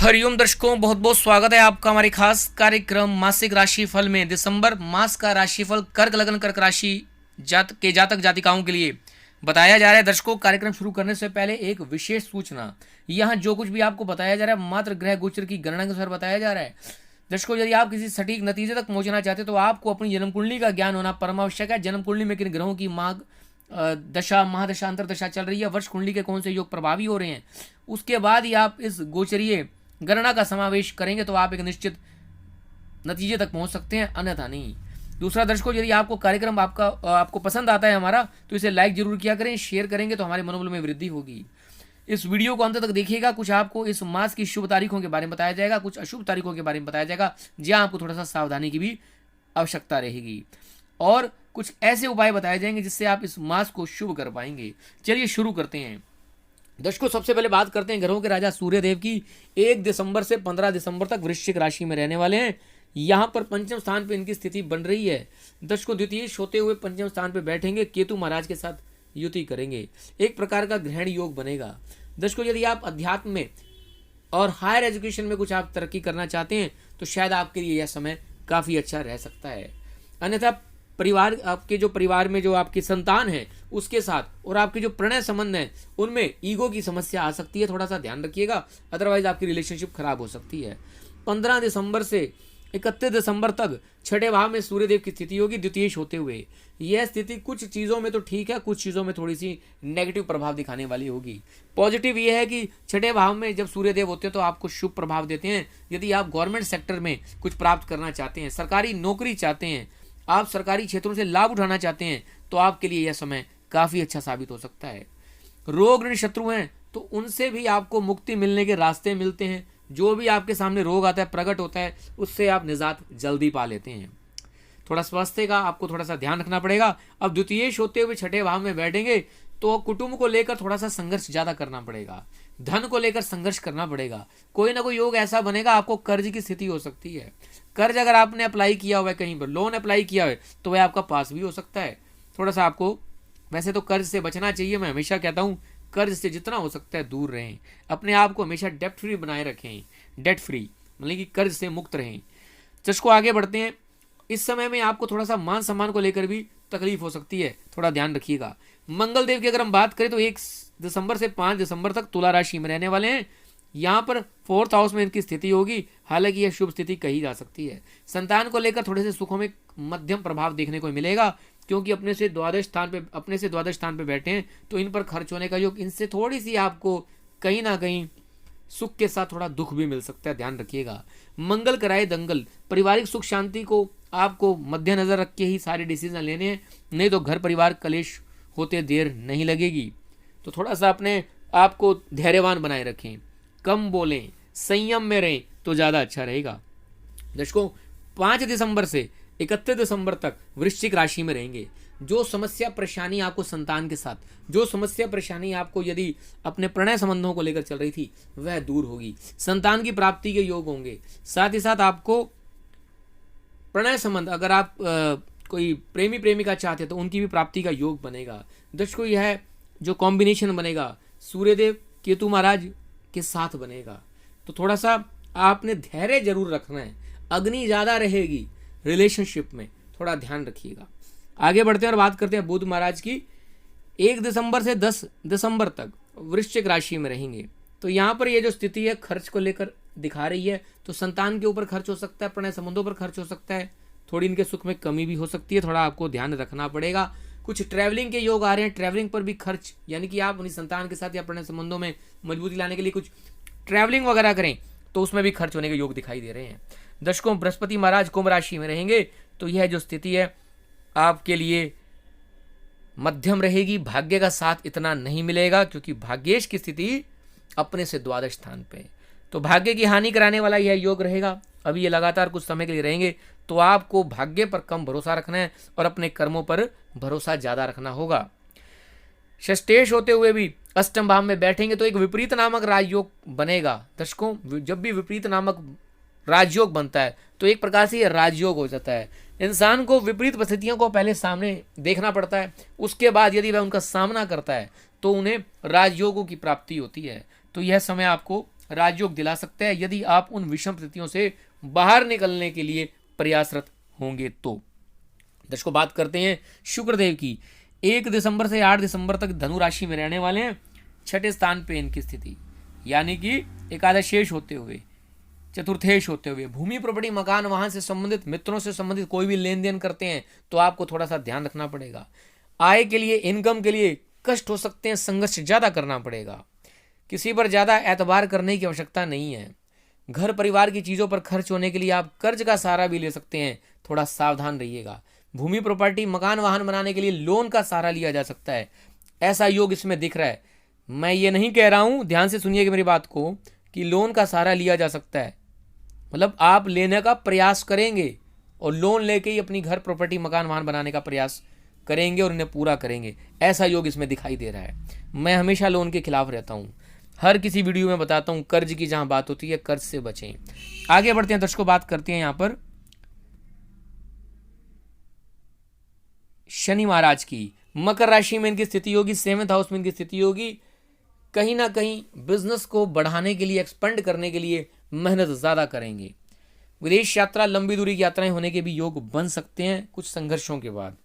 हरिओम दर्शकों, बहुत बहुत स्वागत है आपका हमारे खास कार्यक्रम मासिक राशिफल में। दिसंबर मास का राशिफल कर्क लग्न कर्क राशि जातक जातिकाओं के लिए बताया जा रहा है। दर्शकों, कार्यक्रम शुरू करने से पहले एक विशेष सूचना। यहाँ जो कुछ भी आपको बताया जा रहा है मात्र ग्रह गोचर की गणना के अनुसार बताया जा रहा है। दर्शकों, यदि आप किसी सटीक नतीजे तक पहुंचना चाहते हैं तो आपको अपनी जन्म कुंडली का ज्ञान होना परमावश्यक है। जन्म कुंडली में किन ग्रहों की मार्ग दशा, महादशा, अंतरदशा चल रही है, वर्ष कुंडली के कौन से योग प्रभावी हो रहे हैं, उसके बाद ही आप इस गोचरीय गणना का समावेश करेंगे तो आप एक निश्चित नतीजे तक पहुंच सकते हैं, अन्यथा नहीं। दूसरा दर्शकों, यदि आपको कार्यक्रम आपको पसंद आता है हमारा, तो इसे लाइक जरूर किया करें। शेयर करेंगे तो हमारे मनोबल में वृद्धि होगी। इस वीडियो को अंत तक देखिएगा। कुछ आपको इस मास की शुभ तारीखों के बारे में बताया जाएगा, कुछ अशुभ तारीखों के बारे में बताया जाएगा, जहां आपको थोड़ा सा सावधानी की भी आवश्यकता रहेगी, और कुछ ऐसे उपाय बताए जाएंगे जिससे आप इस मास को शुभ कर पाएंगे। चलिए शुरू करते हैं। दर्शकों, सबसे पहले बात करते हैं ग्रहों के राजा सूर्य देव की। 1 दिसंबर से 15 दिसंबर तक वृश्चिक राशि में रहने वाले हैं। यहां पर पंचम स्थान पर इनकी स्थिति बन रही है। दर्शकों, द्वितीय होते हुए पंचम स्थान पर बैठेंगे, केतु महाराज के साथ युति करेंगे, एक प्रकार का ग्रहण योग बनेगा। दर्शकों, यदि आप अध्यात्म में और हायर एजुकेशन में कुछ आप तरक्की करना चाहते हैं तो शायद आपके लिए यह समय काफी अच्छा रह सकता है। अन्यथा परिवार, आपके जो परिवार में जो आपकी संतान है उसके साथ और आपके जो प्रणय संबंध है उनमें ईगो की समस्या आ सकती है, थोड़ा सा ध्यान रखिएगा, अदरवाइज आपकी रिलेशनशिप खराब हो सकती है। 15 दिसंबर से 31 दिसंबर तक छठे भाव में सूर्यदेव की स्थिति होगी द्वितीय होते हुए। यह स्थिति कुछ चीज़ों में तो ठीक है, कुछ चीज़ों में थोड़ी सी नेगेटिव प्रभाव दिखाने वाली होगी। पॉजिटिव यह है कि छठे भाव में जब सूर्यदेव होते हैं तो आपको शुभ प्रभाव देते हैं। यदि आप गवर्नमेंट सेक्टर में कुछ प्राप्त करना चाहते हैं, सरकारी नौकरी चाहते हैं, आप सरकारी क्षेत्रों से लाभ उठाना चाहते हैं, तो आपके लिए यह समय काफ़ी अच्छा साबित हो सकता है। रोग ऋण शत्रु हैं तो उनसे भी आपको मुक्ति मिलने के रास्ते मिलते हैं। जो भी आपके सामने रोग आता है, प्रकट होता है, उससे आप निजात जल्दी पा लेते हैं। थोड़ा स्वास्थ्य का आपको थोड़ा सा ध्यान रखना पड़ेगा। अब द्वितीय होते हुए छठे भाव में बैठेंगे तो कुटुंब को लेकर थोड़ा सा संघर्ष ज़्यादा करना पड़ेगा, धन को लेकर संघर्ष करना पड़ेगा। कोई ना कोई योग ऐसा बनेगा, आपको कर्ज की स्थिति हो सकती है। कर्ज अगर आपने अप्लाई किया हुआ है, कहीं पर लोन अप्लाई किया है, तो वह आपका पास भी हो सकता है। थोड़ा सा आपको वैसे तो कर्ज से बचना चाहिए। मैं हमेशा कहता हूँ कर्ज से जितना हो सकता है दूर रहें, अपने आप को हमेशा डेप्ट फ्री बनाए रखें। डेट फ्री मतलब कि कर्ज से मुक्त रहें। चर्चा आगे बढ़ते हैं। इस समय में आपको थोड़ा सा मान सम्मान को लेकर भी तकलीफ हो सकती है, थोड़ा ध्यान रखिएगा। मंगल देव की अगर हम बात करें तो 1 दिसंबर से 5 दिसंबर तक तुला राशि में रहने वाले हैं। यहाँ पर 4th हाउस में इनकी स्थिति होगी, हालांकि यह शुभ स्थिति कही जा सकती है। संतान को लेकर थोड़े से सुखों में मध्यम प्रभाव देखने को मिलेगा, क्योंकि अपने से द्वादश स्थान पे बैठे हैं तो इन पर खर्च होने का योग, इनसे थोड़ी सी आपको कहीं ना कहीं सुख के साथ थोड़ा दुख भी मिल सकता है, ध्यान रखिएगा। मंगल कराए दंगल, पारिवारिक सुख शांति को आपको मद्देनजर रख के ही सारे डिसीजन लेने हैं, नहीं तो घर परिवार कलेश होते देर नहीं लगेगी। तो थोड़ा सा अपने आप को धैर्यवान बनाए रखें, कम बोलें, संयम में रहें तो ज़्यादा अच्छा रहेगा। दर्शकों, 5 दिसंबर से 31 दिसंबर तक वृश्चिक राशि में रहेंगे। जो समस्या परेशानी आपको संतान के साथ, जो समस्या परेशानी आपको यदि अपने प्रणय संबंधों को लेकर चल रही थी, वह दूर होगी। संतान की प्राप्ति के योग होंगे। साथ ही साथ आपको प्रणय संबंध, अगर आप कोई प्रेमी प्रेमिका चाहते हैं तो उनकी भी प्राप्ति का योग बनेगा। दर्शकों, यह जो कॉम्बिनेशन बनेगा सूर्यदेव केतु महाराज के साथ बनेगा, तो थोड़ा सा आपने धैर्य जरूर रखना है। अग्नि ज़्यादा रहेगी रिलेशनशिप में, थोड़ा ध्यान रखिएगा। आगे बढ़ते हैं और बात करते हैं बुध महाराज की। 1 दिसंबर से 10 दिसंबर तक वृश्चिक राशि में रहेंगे। तो यहाँ पर ये जो स्थिति है खर्च को लेकर दिखा रही है, तो संतान के ऊपर खर्च हो सकता है, प्रणय संबंधों पर खर्च हो सकता है, थोड़ी इनके सुख में कमी भी हो सकती है, थोड़ा आपको ध्यान रखना पड़ेगा। कुछ ट्रैवलिंग के योग आ रहे हैं, ट्रैवलिंग पर भी खर्च, यानी कि आप अपनी संतान के साथ या प्रणय संबंधों में मजबूती लाने के लिए कुछ ट्रैवलिंग वगैरह करें तो उसमें भी खर्च होने के योग दिखाई दे रहे हैं। दर्शकों, बृहस्पति महाराज कुंभ राशि में रहेंगे, तो यह जो स्थिति है आपके लिए मध्यम रहेगी। भाग्य का साथ इतना नहीं मिलेगा, क्योंकि भाग्येश की स्थिति अपने से द्वादश स्थान पे, तो भाग्य की हानि कराने वाला यह योग रहेगा। अभी ये लगातार कुछ समय के लिए रहेंगे, तो आपको भाग्य पर कम भरोसा रखना है और अपने कर्मों पर भरोसा ज़्यादा रखना होगा। षष्ठेश होते हुए भी अष्टम भाव में बैठेंगे तो एक विपरीत नामक राजयोग बनेगा। दर्शकों, जब भी विपरीत नामक राजयोग बनता है तो एक प्रकार से ये राजयोग हो जाता है। इंसान को विपरीत परिस्थितियों को पहले सामने देखना पड़ता है, उसके बाद यदि वह उनका सामना करता है तो उन्हें राजयोगों की प्राप्ति होती है। तो यह समय आपको राजयोग दिला सकता है यदि आप उन विषम स्थितियों से बाहर निकलने के लिए प्रयासरत होंगे तो। दर्शकों, बात करते हैं शुक्रदेव की। 1 दिसंबर से 8 दिसंबर तक धनु राशि में रहने वाले हैं। छठे स्थान पे इनकी स्थिति, यानी कि एकादशेष होते हुए, चतुर्थेश होते हुए, भूमि प्रॉपर्टी मकान वाहन से संबंधित, मित्रों से संबंधित कोई भी लेन देन करते हैं तो आपको थोड़ा सा ध्यान रखना पड़ेगा। आय के लिए, इनकम के लिए कष्ट हो सकते हैं, संघर्ष ज्यादा करना पड़ेगा। किसी पर ज्यादा एतबार करने की आवश्यकता नहीं है। घर परिवार की चीजों पर खर्च होने के लिए आप कर्ज का सहारा भी ले सकते हैं, थोड़ा सावधान रहिएगा। भूमि प्रॉपर्टी मकान वाहन बनाने के लिए लोन का सहारा लिया जा सकता है, ऐसा योग इसमें दिख रहा है। मैं ये नहीं कह रहा हूं, ध्यान से सुनिएगा मेरी बात को, कि लोन का सहारा लिया जा सकता है, मतलब आप लेने का प्रयास करेंगे और लोन लेके ही अपनी घर प्रॉपर्टी मकान वाहन बनाने का प्रयास करेंगे और इन्हें पूरा करेंगे, ऐसा योग इसमें दिखाई दे रहा है। मैं हमेशा लोन के खिलाफ रहता हूं, हर किसी वीडियो में बताता हूं कर्ज की जहां बात होती है कर्ज से बचें। आगे बढ़ते हैं दर्शकों, बात करते हैं यहां पर शनि महाराज की। मकर राशि में इनकी स्थिति होगी, 7वें हाउस में इनकी स्थिति होगी। कहीं ना कहीं बिजनेस को बढ़ाने के लिए, एक्सपेंड करने के लिए मेहनत ज्यादा करेंगे। विदेश यात्रा, लंबी दूरी की यात्राएं होने के भी योग बन सकते हैं कुछ संघर्षों के बाद।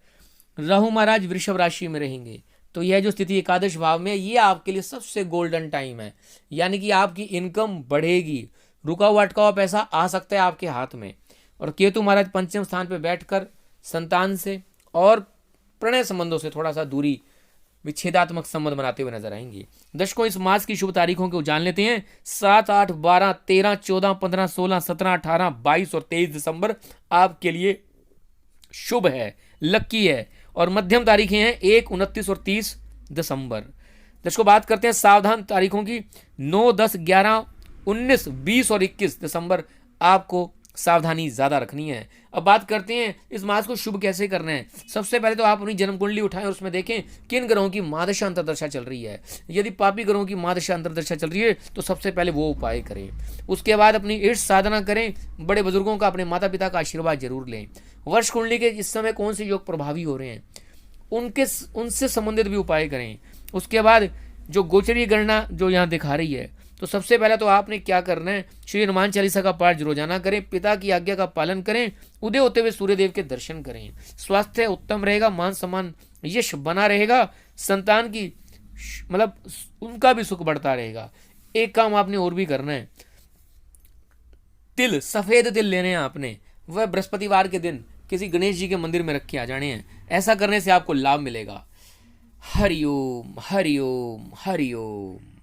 राहु महाराज वृषभ राशि में रहेंगे, तो यह जो स्थिति एकादश भाव में, ये आपके लिए सबसे गोल्डन टाइम है, यानी कि आपकी इनकम बढ़ेगी, रुका हुआ अटका हुआ पैसा आ सकता है आपके हाथ में। और केतु महाराज पंचम स्थान पर बैठकर संतान से और प्रणय संबंधों से थोड़ा सा दूरी, विच्छेदात्मक संबंध बनाते हुए नजर आएंगे। दर्शकों, इस मास की शुभ तारीखों को जान लेते हैं। 7, 8, 12, 13, 14, 15, 16, 17, 18, 22 और 23 दिसंबर आपके लिए शुभ है, लक्की है। और मध्यम तारीखें हैं 1, 29 और 30 दिसंबर। दर्शकों, बात करते हैं सावधान तारीखों की। 9, 10, 11, 19, 20 और 21 दिसंबर आपको सावधानी ज्यादा रखनी है। अब बात करते हैं इस मास को शुभ कैसे करना है। सबसे पहले तो आप अपनी जन्म कुंडली उठाएं और उसमें देखें किन ग्रहों की महादशा अंतर्दशा चल रही है। यदि पापी ग्रहों की महादशा अंतर्दशा चल रही है तो सबसे पहले वो उपाय करें। उसके बाद अपनी इष्ट साधना करें, बड़े बुजुर्गों का, अपने माता पिता का आशीर्वाद जरूर लें। वर्ष कुंडली के इस समय कौन से योग प्रभावी हो रहे हैं उनसे संबंधित भी उपाय करें। उसके बाद जो गोचरीय गणना जो यहाँ दिखा रही है, तो सबसे पहले तो आपने क्या करना है, श्री हनुमान चालीसा का पाठ रोजाना करें, पिता की आज्ञा का पालन करें, उदय होते हुए सूर्यदेव के दर्शन करें। स्वास्थ्य उत्तम रहेगा, मान सम्मान यश बना रहेगा, संतान की मतलब उनका भी सुख बढ़ता रहेगा। एक काम आपने और भी करना है, तिल, सफेद तिल लेने हैं आपने, वह बृहस्पतिवार के दिन किसी गणेश जी के मंदिर में रख के आ जाने हैं। ऐसा करने से आपको लाभ मिलेगा। हरिओम हरिओम हरिओम।